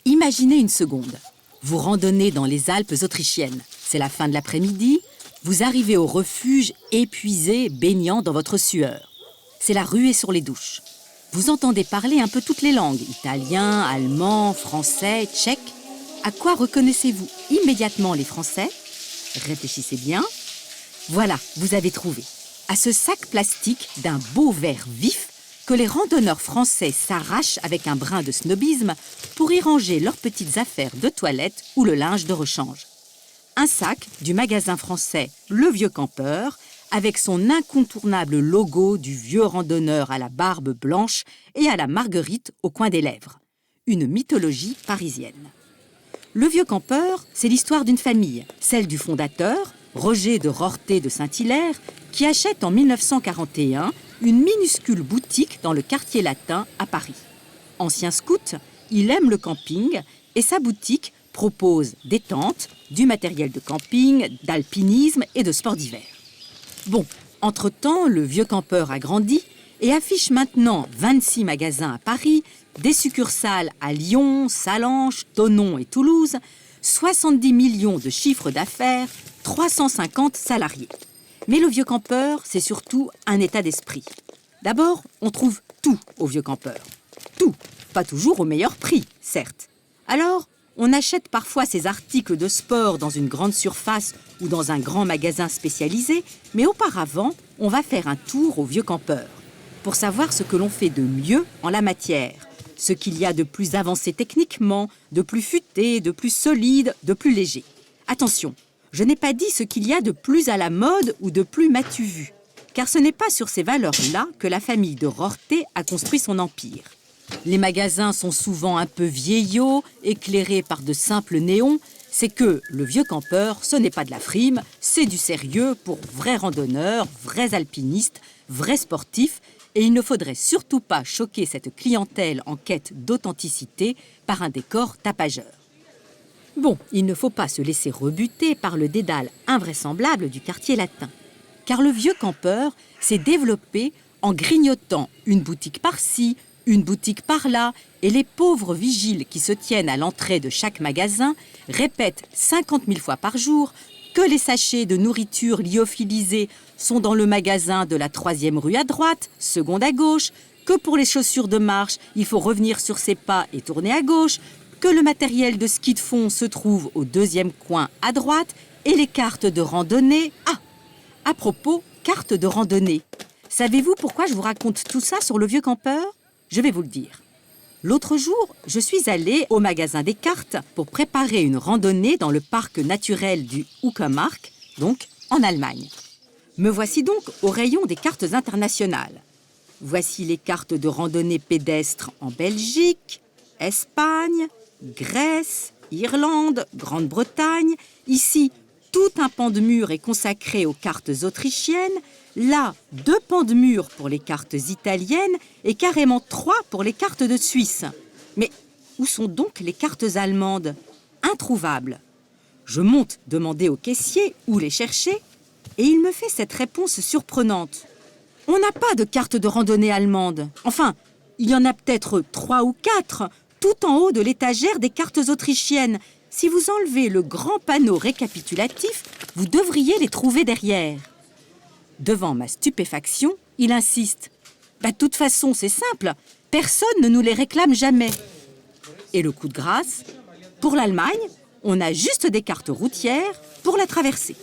Imaginez une seconde. Vous randonnez dans les Alpes autrichiennes. C'est la fin de l'après-midi. Vous arrivez au refuge, épuisé, baignant dans votre sueur. C'est la ruée sur les douches. Vous entendez parler un peu toutes les langues, italien, allemand, français, tchèque. À quoi reconnaissez-vous immédiatement les Français? Réfléchissez bien. Voilà, vous avez trouvé. À ce sac plastique d'un beau vert vif que les randonneurs français s'arrachent avec un brin de snobisme pour y ranger leurs petites affaires de toilette ou le linge de rechange. Un sac du magasin français Le Vieux Campeur avec son incontournable logo du vieux randonneur à la barbe blanche et à la marguerite au coin des lèvres. Une mythologie parisienne. Le Vieux Campeur, c'est l'histoire d'une famille, celle du fondateur, Roger de Rorté de Saint-Hilaire, qui achète en 1941 une minuscule boutique dans le quartier latin à Paris. Ancien scout, il aime le camping et sa boutique propose des tentes, du matériel de camping, d'alpinisme et de sport d'hiver. Bon, entre-temps, le Vieux Campeur a grandi et affiche maintenant 26 magasins à Paris, des succursales à Lyon, Sallanches, Thonon et Toulouse, 70 millions de chiffre d'affaires, 350 salariés. Mais le Vieux Campeur, c'est surtout un état d'esprit. D'abord, on trouve tout au Vieux Campeur. Tout, pas toujours au meilleur prix, certes. Alors, on achète parfois ces articles de sport dans une grande surface ou dans un grand magasin spécialisé, mais auparavant, on va faire un tour au Vieux Campeur pour savoir ce que l'on fait de mieux en la matière, ce qu'il y a de plus avancé techniquement, de plus futé, de plus solide, de plus léger. Attention, je n'ai pas dit ce qu'il y a de plus à la mode ou de plus m'as-tu vu, car ce n'est pas sur ces valeurs-là que la famille de Rorté a construit son empire. Les magasins sont souvent un peu vieillots, éclairés par de simples néons. C'est que le Vieux Campeur, ce n'est pas de la frime, c'est du sérieux pour vrais randonneurs, vrais alpinistes, vrais sportifs. Et il ne faudrait surtout pas choquer cette clientèle en quête d'authenticité par un décor tapageur. Bon, il ne faut pas se laisser rebuter par le dédale invraisemblable du quartier latin. Car le Vieux Campeur s'est développé en grignotant une boutique par-ci, une boutique par-là, et les pauvres vigiles qui se tiennent à l'entrée de chaque magasin répètent 50 000 fois par jour que les sachets de nourriture lyophilisée sont dans le magasin de la 3e rue à droite, seconde à gauche, que pour les chaussures de marche, il faut revenir sur ses pas et tourner à gauche, que le matériel de ski de fond se trouve au 2e coin à droite, et les cartes de randonnée... Ah, à propos, cartes de randonnée. Savez-vous pourquoi je vous raconte tout ça sur le Vieux Campeur? Je vais vous le dire. L'autre jour, je suis allée au magasin des cartes pour préparer une randonnée dans le parc naturel du Uckermark, donc en Allemagne. Me voici donc au rayon des cartes internationales. Voici les cartes de randonnée pédestre en Belgique, Espagne, Grèce, Irlande, Grande-Bretagne. Ici, tout un pan de mur est consacré aux cartes autrichiennes. Là, 2 pans de mur pour les cartes italiennes et carrément 3 pour les cartes de Suisse. Mais où sont donc les cartes allemandes? Introuvables. Je monte demander au caissier où les chercher et il me fait cette réponse surprenante. On n'a pas de carte de randonnée allemande. Enfin, il y en a peut-être 3 ou 4, tout en haut de l'étagère des cartes autrichiennes. Si vous enlevez le grand panneau récapitulatif, vous devriez les trouver derrière. Devant ma stupéfaction, il insiste. De toute façon, c'est simple, personne ne nous les réclame jamais. Et le coup de grâce, pour l'Allemagne, on a juste des cartes routières pour la traversée.